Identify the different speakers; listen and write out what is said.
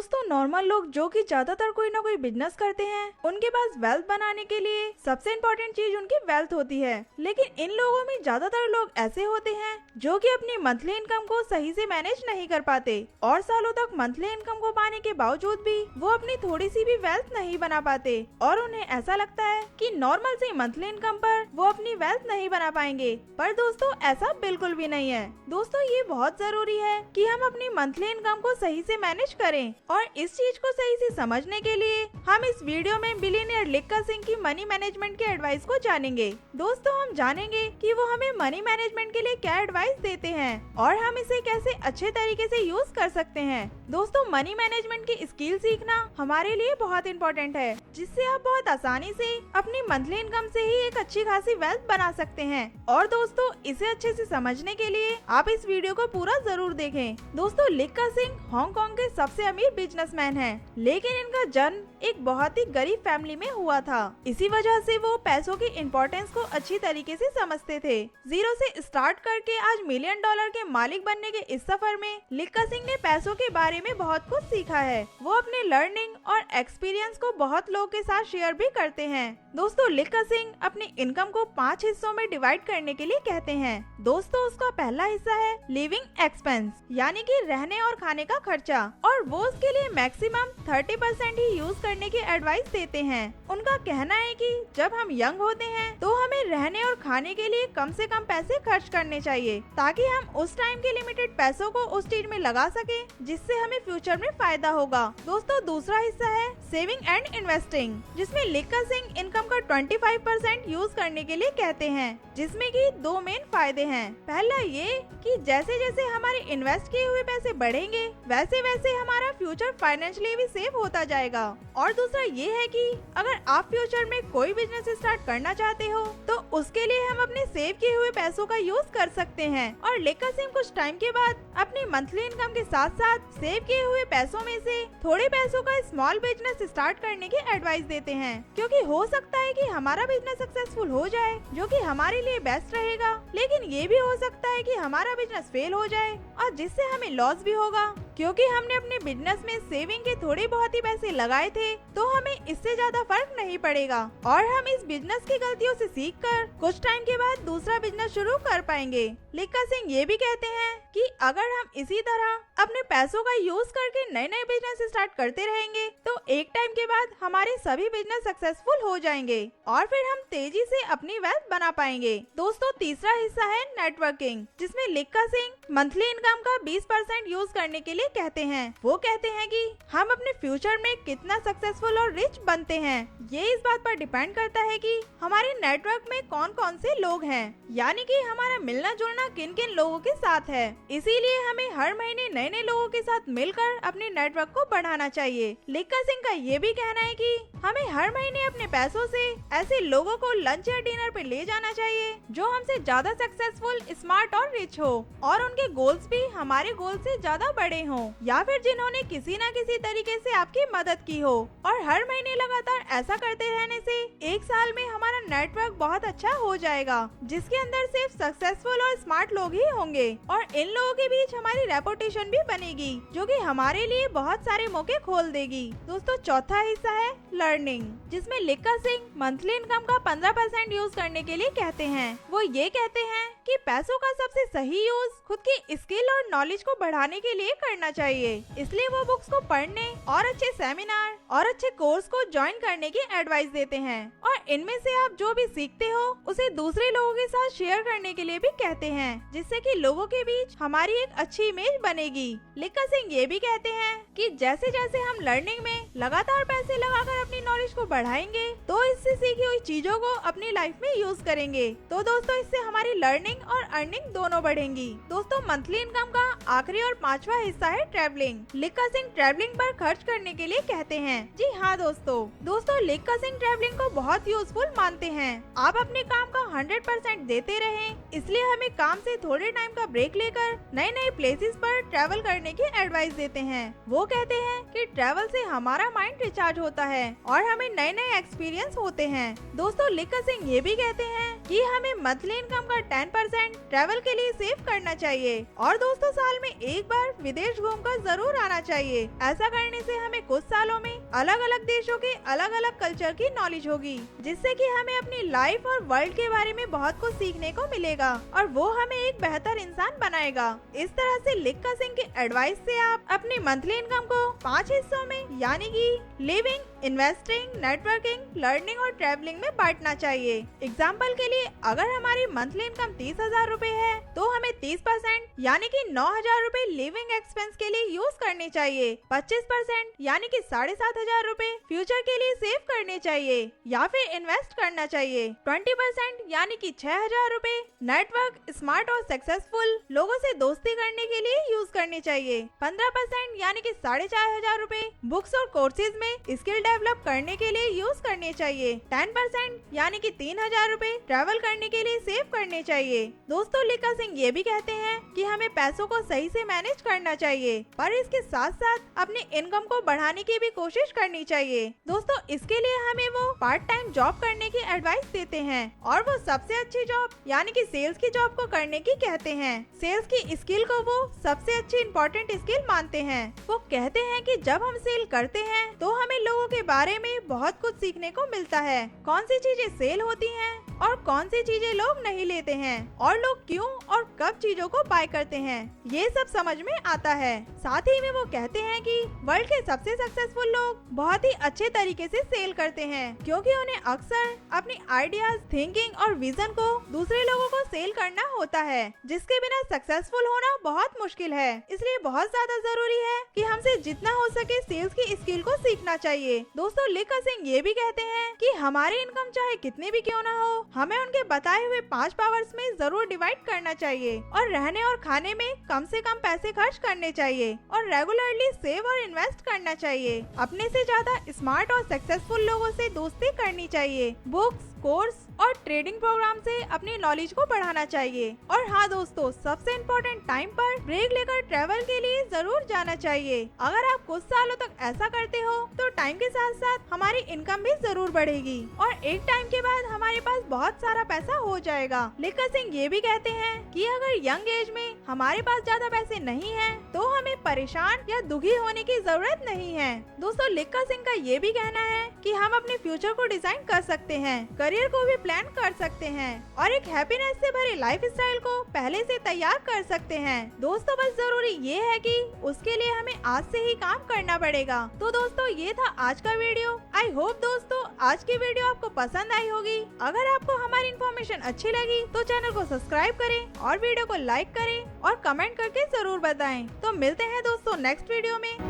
Speaker 1: दोस्तों नॉर्मल लोग जो कि ज्यादातर कोई ना कोई बिजनेस करते हैं, उनके पास वेल्थ बनाने के लिए सबसे इम्पोर्टेंट चीज उनकी वेल्थ होती है। लेकिन इन लोगों में ज्यादातर लोग ऐसे होते हैं जो कि अपनी मंथली इनकम को सही से मैनेज नहीं कर पाते और सालों तक मंथली इनकम को पाने के बावजूद भी वो अपनी थोड़ी सी भी वेल्थ नहीं बना पाते और उन्हें ऐसा लगता है कि नॉर्मल सी मंथली इनकम पर वो अपनी वेल्थ नहीं बना पाएंगे। पर दोस्तों ऐसा बिल्कुल भी नहीं है। दोस्तों ये बहुत जरूरी है कि हम अपनी मंथली इनकम को सही से मैनेज करें और इस चीज को सही से समझने के लिए हम इस वीडियो में बिलियनियर लिक्का सिंह की मनी मैनेजमेंट के एडवाइस को जानेंगे। दोस्तों हम जानेंगे कि वो हमें मनी मैनेजमेंट के लिए क्या एडवाइस देते हैं और हम इसे कैसे अच्छे तरीके से यूज कर सकते हैं। दोस्तों मनी मैनेजमेंट की स्किल सीखना हमारे लिए बहुत इम्पोर्टेंट है, जिससे आप बहुत आसानी से अपनी मंथली इनकम से ही एक अच्छी खासी वेल्थ बना सकते हैं। और दोस्तों इसे अच्छे से समझने के लिए आप इस वीडियो को पूरा जरूर देखें। दोस्तों लिक्का सिंह हांगकांग के सबसे अमीर बिजनेसमैन हैं, लेकिन इनका जन्म एक बहुत ही गरीब फैमिली में हुआ था। इसी वजह से वो पैसों की इम्पोर्टेंस को अच्छी तरीके से समझते थे। जीरो से स्टार्ट करके आज $1 मिलियन के मालिक बनने के इस सफर में लिक्का सिंह ने पैसों के बारे में बहुत कुछ सीखा है। वो अपने लर्निंग और एक्सपीरियंस को बहुत लोगों के साथ शेयर भी करते हैं। दोस्तों लिक्का सिंह अपनी इनकम को 5 हिस्सों में डिवाइड करने के लिए कहते हैं। दोस्तों उसका पहला हिस्सा है लिविंग एक्सपेंस, यानी कि रहने और खाने का खर्चा, और वो उसके लिए मैक्सिमम 30% ही यूज करने की एडवाइस देते हैं। उनका कहना है कि जब हम यंग होते हैं तो हमें रहने और खाने के लिए कम से कम पैसे खर्च करने चाहिए, ताकि हम उस टाइम के लिमिटेड पैसों को उस चीज में लगा सके जिससे हमें फ्यूचर में फायदा होगा। दोस्तों दूसरा हिस्सा है सेविंग एंड इन्वेस्टिंग, जिसमें लिक्का सिंह इनकम का 25% यूज करने के लिए कहते हैं, जिसमें कि 2 मेन फायदे हैं। पहला ये कि जैसे जैसे हमारे इन्वेस्ट किए हुए पैसे बढ़ेंगे वैसे वैसे हमारा फ्यूचर फाइनेंशियली भी सेव होता जाएगा। और दूसरा ये है कि अगर आप फ्यूचर में कोई बिजनेस स्टार्ट करना चाहते हो तो उसके लिए हम अपने सेव किए हुए पैसों का यूज कर सकते हैं। और लिक्का सिंह कुछ टाइम के बाद अपनी मंथली इनकम के साथ साथ सेव किए हुए पैसों में से थोड़े पैसों का स्मॉल बिजनेस स्टार्ट करने की एडवाइस देते हैं, क्योंकि हो सकता है कि हमारा बिजनेस सक्सेसफुल हो जाए जो कि हमारे लिए बेस्ट रहेगा, लेकिन ये भी हो सकता है कि हमारा बिजनेस फेल हो जाए और जिससे हमें लॉस भी होगा, क्योंकि हमने अपने बिजनेस में सेविंग के थोड़े बहुत ही पैसे लगाए थे तो हमें इससे ज्यादा फर्क नहीं पड़ेगा और हम इस बिजनेस की गलतियों से सीखकर कुछ टाइम के बाद दूसरा बिजनेस शुरू कर पाएंगे। लिक्का सिंह ये भी कहते हैं कि अगर हम इसी तरह अपने पैसों का यूज करके नए नए बिजनेस स्टार्ट करते रहेंगे तो एक टाइम के बाद हमारे सभी बिजनेस सक्सेसफुल हो जाएंगे और फिर हम तेजी से अपनी वेल्थ बना पाएंगे। दोस्तों तीसरा हिस्सा है नेटवर्किंग, जिसमें लिक्का सिंह मंथली इनकम का 20% यूज करने के लिए कहते हैं। वो कहते हैं कि हम अपने फ्यूचर में कितना सक्सेसफुल और रिच बनते हैं ये इस बात पर डिपेंड करता है कि हमारे नेटवर्क में कौन कौन से लोग हैं, यानी कि हमारा मिलना जुलना किन किन लोगों के साथ है। इसीलिए हमें हर महीने नए नए लोगों के साथ मिलकर अपने नेटवर्क को बढ़ाना चाहिए। लिक्का सिंह का ये भी कहना है कि हमें हर महीने अपने पैसों से ऐसे लोगों को लंच या डिनर पे ले जाना चाहिए जो हमसे ज्यादा सक्सेसफुल, स्मार्ट और रिच हो और उनके गोल्स भी हमारे गोल से ज्यादा बड़े हों, या फिर जिन्होंने किसी न किसी तरीके से आपकी मदद की हो। और हर महीने लगातार ऐसा करते रहने से 1 साल में हमारा नेटवर्क बहुत अच्छा हो जाएगा, जिसके अंदर सिर्फ सक्सेसफुल और स्मार्ट लोग ही होंगे और इन लोगों के बीच हमारी रेपुटेशन भी बनेगी जो कि हमारे लिए बहुत सारे मौके खोल देगी। दोस्तों चौथा हिस्सा है लर्निंग, जिसमें लिक्का सिंह मंथली इनकम का 15% यूज करने के लिए कहते हैं। वो ये कहते हैं कि पैसों का सबसे सही यूज खुद की स्किल और नॉलेज को बढ़ाने के लिए करना चाहिए, इसलिए वो बुक्स को पढ़ने और अच्छे सेमिनार और अच्छे कोर्स को ज्वाइन करने की एडवाइस देते हैं और इनमें से आप जो भी सीखते हो उसे दूसरे लोगों के साथ शेयर करने के लिए भी कहते हैं, जिससे कि लोगों के बीच हमारी एक अच्छी इमेज बनेगी। लिक्का सिंह ये भी कहते हैं कि जैसे जैसे हम लर्निंग में लगातार पैसे लगाकर अपनी नॉलेज को बढ़ाएंगे तो इससे सीखी हुई चीजों को अपनी लाइफ में यूज करेंगे, तो दोस्तों इससे हमारी लर्निंग और अर्निंग दोनों बढ़ेंगी। दोस्तों मंथली इनकम का आखिरी और 5वां हिस्सा है ट्रैवलिंग। लिक्का सिंह ट्रैवलिंग पर खर्च करने के लिए कहते हैं। जी हाँ दोस्तों लिक्का सिंह ट्रैवलिंग को बहुत यूजफुल मानते हैं। आप अपने काम का 100% देते रहें, इसलिए हमें काम से थोड़े टाइम का ब्रेक लेकर नए नए प्लेसेस पर ट्रैवल करने की एडवाइस देते हैं। वो कहते हैं कि ट्रैवल से हमारा माइंड रिचार्ज होता है और हमें नए नए एक्सपीरियंस होते हैं। दोस्तों लिक्का सिंह ये भी कहते हैं कि हमें मंथली इनकम का 10% ट्रैवल के लिए सेव करना चाहिए और दोस्तों साल में एक बार विदेश विदेश घूमकर जरूर आना चाहिए। ऐसा करने से हमें कुछ सालों में अलग अलग देशों के अलग अलग कल्चर की नॉलेज होगी, जिससे कि हमें अपनी लाइफ और वर्ल्ड के बारे में बहुत कुछ सीखने को मिलेगा और वो हमें एक बेहतर इंसान बनाएगा। इस तरह से लिक्का सिंह के एडवाइस से आप अपनी मंथली इनकम को 5 हिस्सों में यानी कि लिविंग, इन्वेस्टिंग, नेटवर्किंग, लर्निंग और ट्रैवलिंग में बांटना चाहिए। एग्जाम्पल के लिए अगर हमारी मंथली इनकम 30,000 रूपए है तो हमें 30% यानी कि 9,000 रूपए लिविंग एक्सपेंस के लिए यूज करने चाहिए, 25% यानी कि 7,500 रूपए फ्यूचर के लिए सेव करने चाहिए या फिर इन्वेस्ट करना चाहिए, 20% यानी कि 6,000 रूपए नेटवर्क, स्मार्ट और सक्सेसफुल लोगों से दोस्ती करने के लिए यूज करने चाहिए, 15% यानी कि 4,500 रूपए बुक्स और कोर्सेज में स्किल डेवलप करने के लिए यूज करने चाहिए, 10% यानी कि 3,000 रूपए ट्रैवल करने के लिए सेव करने चाहिए। दोस्तों लिक्का सिंह ये भी कहते हैं कि हमें पैसों को सही से मैनेज करना चाहिए, पर इसके साथ साथ अपनी इनकम को बढ़ाने की भी कोशिश करनी चाहिए। दोस्तों इसके लिए हमें वो पार्ट टाइम जॉब करने की एडवाइस देते हैं और वो सबसे अच्छी जॉब यानी कि सेल्स की जॉब को करने की कहते हैं। सेल्स की स्किल को वो सबसे अच्छी इम्पोर्टेंट स्किल मानते हैं। वो कहते हैं कि जब हम सेल करते हैं तो हमें लोगों के बारे में बहुत कुछ सीखने को मिलता है, कौन सी चीजें सेल होती हैं और कौन सी चीजें लोग नहीं लेते हैं और लोग क्यों और कब चीजों को बाय करते हैं, ये सब समझ में आता है। साथ ही में वो कहते हैं कि वर्ल्ड के सबसे सक्सेसफुल लोग बहुत ही अच्छे तरीके से सेल करते हैं, क्योंकि उन्हें अक्सर अपनी आइडियाज, थिंकिंग और विजन को दूसरे लोगों को सेल करना होता है, जिसके बिना सक्सेसफुल होना बहुत मुश्किल है। इसलिए बहुत ज्यादा जरूरी है कि हमसे जितना हो सके सेल्स की स्किल को सीखना चाहिए। दोस्तों लिक्का सिंह ये भी कहते हैं कि हमारी इनकम चाहे कितनी भी क्यों ना हो, हमें उनके बताए हुए 5 पावर्स में जरूर डिवाइड करना चाहिए और रहने और खाने में कम से कम पैसे खर्च करने चाहिए और रेगुलरली सेव और इन्वेस्ट करना चाहिए। अपने से ज्यादा स्मार्ट और सक्सेसफुल लोगों से दोस्ती करनी चाहिए, बुक्स, कोर्स और ट्रेडिंग प्रोग्राम से अपनी नॉलेज को बढ़ाना चाहिए। और हाँ दोस्तों, सबसे इम्पोर्टेंट टाइम पर ब्रेक लेकर ट्रैवल के लिए जरूर जाना चाहिए। अगर आप कुछ सालों तक ऐसा करते हो तो टाइम के साथ साथ हमारी इनकम भी जरूर बढ़ेगी और एक टाइम के बाद हमारे पास बहुत सारा पैसा हो जाएगा। लिक्का सिंह ये भी कहते हैं कि अगर यंग एज में हमारे पास ज्यादा पैसे नहीं है तो हमें परेशान या दुखी होने की जरूरत नहीं है। दोस्तों लिक्का सिंह का ये भी कहना है कि हम अपने फ्यूचर को डिजाइन कर सकते हैं, करियर को भी प्लान कर सकते हैं और एक हैप्पीनेस से भरे लाइफ स्टाइल को पहले से तैयार कर सकते हैं। दोस्तों बस जरूरी ये है कि उसके लिए हमें आज से ही काम करना पड़ेगा। तो दोस्तों ये था आज का वीडियो। आई होप दोस्तों आज की वीडियो आपको पसंद आई होगी। अगर आपको हमारी इन्फॉर्मेशन अच्छी लगी तो चैनल को सब्सक्राइब करें और वीडियो को लाइक करें और कमेंट करके जरूर बताएं। तो मिलते हैं दोस्तों नेक्स्ट वीडियो में।